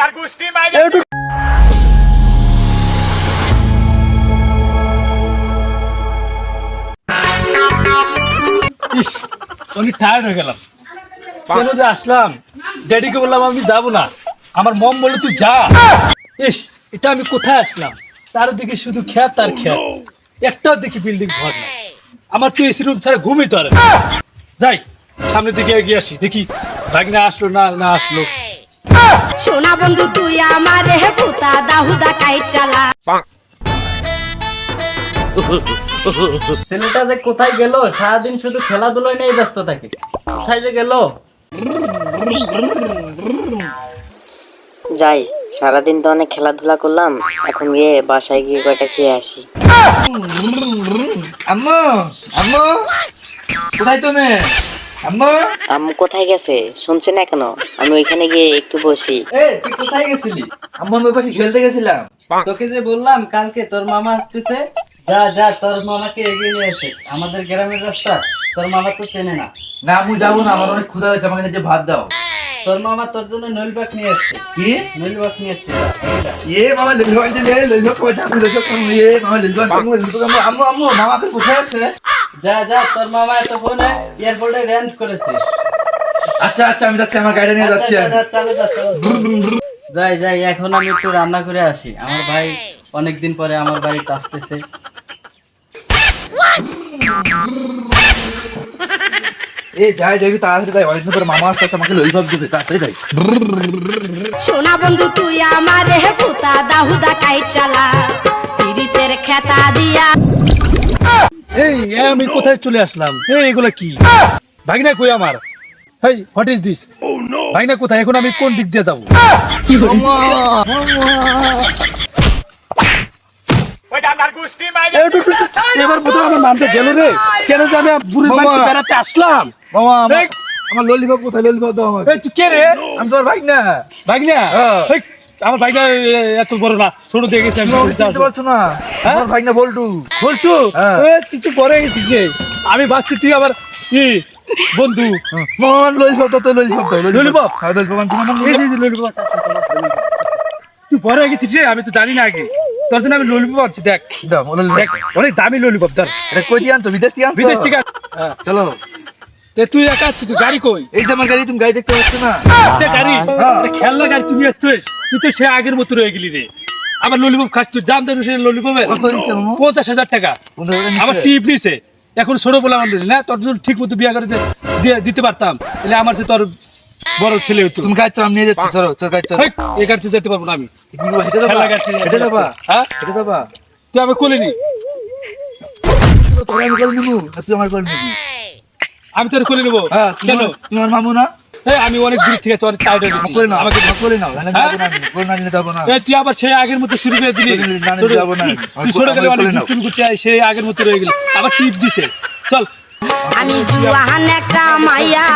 অনেক টায়ার্ড হয়ে গেলাম। কেন যে আসলাম? ড্যাডিকে বললাম আমি যাবো না, আমার মম বললো তুই যা। ইস, এটা আমি কোথায় আসলাম? চারদিকে শুধু খেত আর খেত, একটাও দেখি বিল্ডিং ঘর না। আমার তো এসি রুম ছাড়া ঘুমই তো আর না। যাই সামনের দিকে এগিয়ে আসি, দেখি ভাগনা আসলো না না আসলো। সোনা বন্ধু তুই আমার হে পুতা দাহুদা কাইটালা। ছেলেটা যে কোথায় গেল? সারাদিন শুধু খেলাধুলায় নিয়ে ব্যস্ত থাকে, কোথায় যে গেল? যাই, সারাদিন তো অনেক খেলাধুলা করলাম, এখন গিয়ে বাসায় গিয়ে কয়টা খেয়ে আসি। আম্মু, আম্মু, কোথায় তুমি? আম্মু, আম্মু কোথায় গেছে শুনছে না কেন? আমি ওইখানে গিয়ে একটু বসি। তুই কোথায় গেছিলি? আম্মু আমি ওই পাশে খেলতে গেছিলাম। তোকে যে বললাম কালকে তোর মামা আসতেছে, যা যা তোর মামাকে এগিয়ে নিয়ে এসে। আমাদের গ্রামের রাস্তা, তোর মামা তো চেনে না। না আম্মু যাবো না, আমার অনেক ক্ষুধা হয়েছে, আমাকে যে ভাত দাও। তোর মামা তোর জন্য নইলবাক নিয়ে এসছে। কি? নইলবাক নিয়ে এসছে। মামা লিলবান যে লিলবান কই যাবো? লিলবান কোন মামা লিলবান কোন? আম্মু আম্মু মামা আপনি কোথায় আছে? যা যা তোর মামা এত ফোনে এয়ারপোর্টে রেন্ট করেছে। আচ্ছা আচ্ছা আমি যাচ্ছি, আমার গাড়ি নিয়ে যাচ্ছি। যাই যাই, এখন আমি একটু রান্না করে আসি। আমার ভাই অনেকদিন পরে আমার বাড়িতে আসতেছে। যাই যাই তাড়াতাড়ি যাই, অনেকদিন পরে মামা আসতে আমাকে ললিপপ দিবে, তাড়াতাড়ি যাই। সোনা বন্ধু তুই আমার হে পুতা দাহুদা কাইটালা, পিরিতের খেতা দিয়া। আমি কোথায় চলে আসলাম? এগুলো কি? ভাগনা কই আমার? হেই, হোয়াট ইজ দিস? ভাগনা কোথায়? এখন আমি কোন দিক দিয়ে যাবো? এবার বোধহয় আমার নামটা গেল রে। কেন যে আমি বুড়ির বাড়িতে বেড়াতে আসলাম? মামা আমার ললিপপ কোথায়? ললিপপ দাও আমাকে। তুই কে রে? আমি তোর ভাই না। ভাগনা? আমার ভাগনা এত বড় না, ছোট দিয়ে গেছে। চিনতে পারছো না? আমার ভাই না বল্টু। বলটু, তুই তো বড় হয়ে গেছিস রে। আমি ভাবছি তুই আবার কি বন্ধু। মামা ললিপপ দাও, তো ললিপপ দাও। ললিপপ? হ্যাঁ ললিপপ আনছি না। তুই বড় হয়ে গেছিস রে, আমি তো জানি না আগে। তোর জন্য আমি ললিপপ আনছি, দেখ দাও দেখ, অনেক দামি ললিপপ। ধর, এটা কই দিয়ে আনছো? বিদেশ থেকে আনছো? বিদেশ থেকে। চলো। তুই একা আছিস, তুই গাড়ি কই? এই যে আমার গাড়ি, তুমি গাড়ি দেখতে পাচ্ছ না? গাড়ি খেলনা গাড়ি তুমি আসছিস। তুই তো সে আগের মতো রয়ে গেলি রে। আমার ললিপপ খাস, তুই দাম দেন সে ললিপপের 50,000 টাকা। আমার টিপ নিছে। এখন ছোট বলে আমার না, তোর জন্য ঠিক মতো বিয়ে করে দিতে পারতাম, তাহলে আমার যে তোর বড় ছেলে হতো। তুমি গাড়ি চালাম নিয়ে যাচ্ছ, চলো চল গাড়ি চলো। এই গাড়িতে যেতে পারবো না আমি। খেলা গাড়ি এটা যাবা? হ্যাঁ এটা যাবা? তুই আমি কোলে নি। তোর আমি কোলে নিবো, তুই আমার কোলে নিবি। আমি তোর কোলে নেবো কেন? তোমার মামু না? আমি অনেক দূর থেকে অনেক টায়ার্ড হয়ে গেছি। আমাকে কোলে নাও, নাহলে যাবো না, আমি কোলে না নিলে যাবো না। তুই আবার সেই আগের মতো শুরু করে দিলি। যাবো না, তুই ছোট গেলে অনেক দুষ্টুমি করতে আয়, সেই আগের মতো রয়ে গেলি। আবার টিপ দিছে। চল। আমি জুয়ান একটা মাইয়া,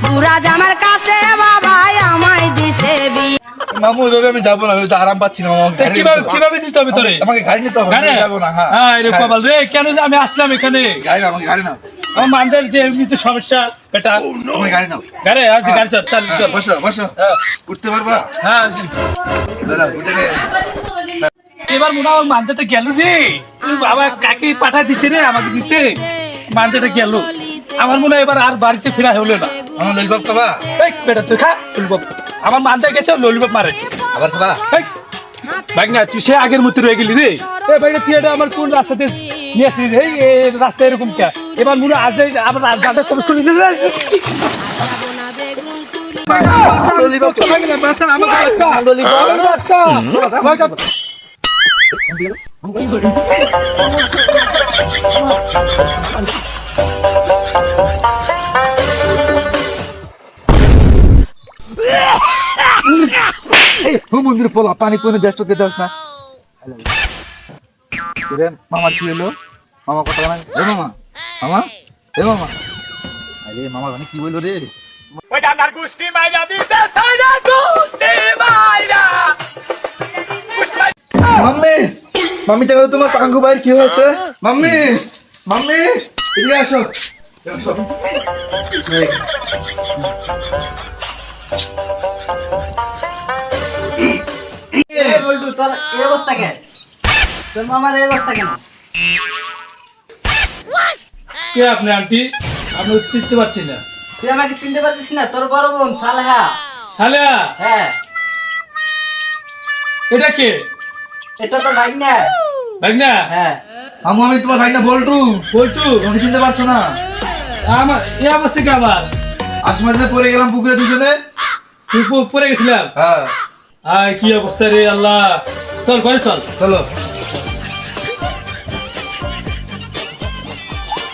বুড়া জামার কাছে বাবা আমায় দিছে বিয়া। মামু ওইভাবে আমি যাবো না, আমি তো আরাম পাচ্ছি না। কিভাবে দিতে হবে তোরে? আমাকে গাড়ি নিতে হবে, আমি যাবো না। হ্যাঁ রে কপাল রে, কেন যে আমি আসলাম এখানে? গাড়ি না, আমাকে গাড়ি নাও। আমার মানজার যে এমনিতে সমস্যা এটা। আমাকে গাড়ি নাও। গাড়ি গাড়ি চল চল চল। বসো বসো, উঠতে পারবা? হ্যাঁ দাঁড়া উঠে নে। এবার মনে হয় মানজাটা গেল রে। বাবা কাকে পাঠা দিচ্ছে রে আমাকে দিতে? মানজাটা গেল। আমার মনে হয় এবার আর বাড়িতে ফেরা হলো না। আমার ললিপপ খাবা? বেটা তুই খা ললিপপ। আমার মানজা গেছে, ললিপপ মারেছে। আবার খাবা? ভাগনা তুই সে আগের মতো রয়ে গেলি রে। ভাগনা তুই এটা আমার কোন রাস্তাতে নিয়ে আসলি রে? এই রাস্তা এরকম কে? এবার মনে আজ আবার রাস্তা কবে শুনি রে? ললিপপ ভাগনা বাচ্চা আমাকে বাচ্চা। ললিপপ বাচ্চা আমাকে। মন্দির পোলা পানি কোনে দেশ চোখে দেখ না। মামার কি হলো? মামা কথা বলা? এ মামা, মামা, এ মামা। আরে মামা মানে কি বললো রে? মাম্মি, মাম্মি দেখো তোমার পাঙ্গু ভাইয়ের কি হয়েছে? মাম্মি, মাম্মি এদিকে আসো। তোর এই অবস্থা কেন? তোর মামার এই অবস্থা কেন? কে আপনি আন্টি? আমি চিনতে পারছি না। তুই আমাকে চিনতে পারছিস না? তোর বড় বোন সালেহা। সালেয়া, হ্যাঁ, এটা কে? এটা তোর ভাগ্না। ভাগনা? হ্যাঁ, আম্মু আমি তোমার ভাই না বল্টু, বল্টু, তুমি চিনতে পারছো না? আমার এই অবস্থা কি আমার? আশমাতে পড়ে গেলাম পুকুরে দুজনে। তুই পড়ে গেছিলাম। হ্যাঁ আয় কি অবস্থা রে আল্লাহ। চল ঘরে চল। চলো।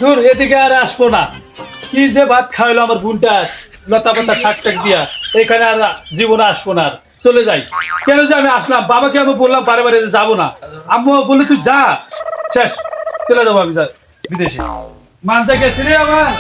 দূর এদিকে আর আসবো না। কি যে ভাত খাওয়াইলো আমার বোনটা লতা পাতা ঠাক ঠাক দিয়া, এখানে আর জীবনে আসবো না। আর চলে যাই। কেন যে আমি আসলাম? বাবাকে আমি বললাম বারে বারে যে যাবো না। আম্মু বলে তুই যা, শেষ, চলে যাবো আমি বিদেশে। মানতে গেছি রে আমার।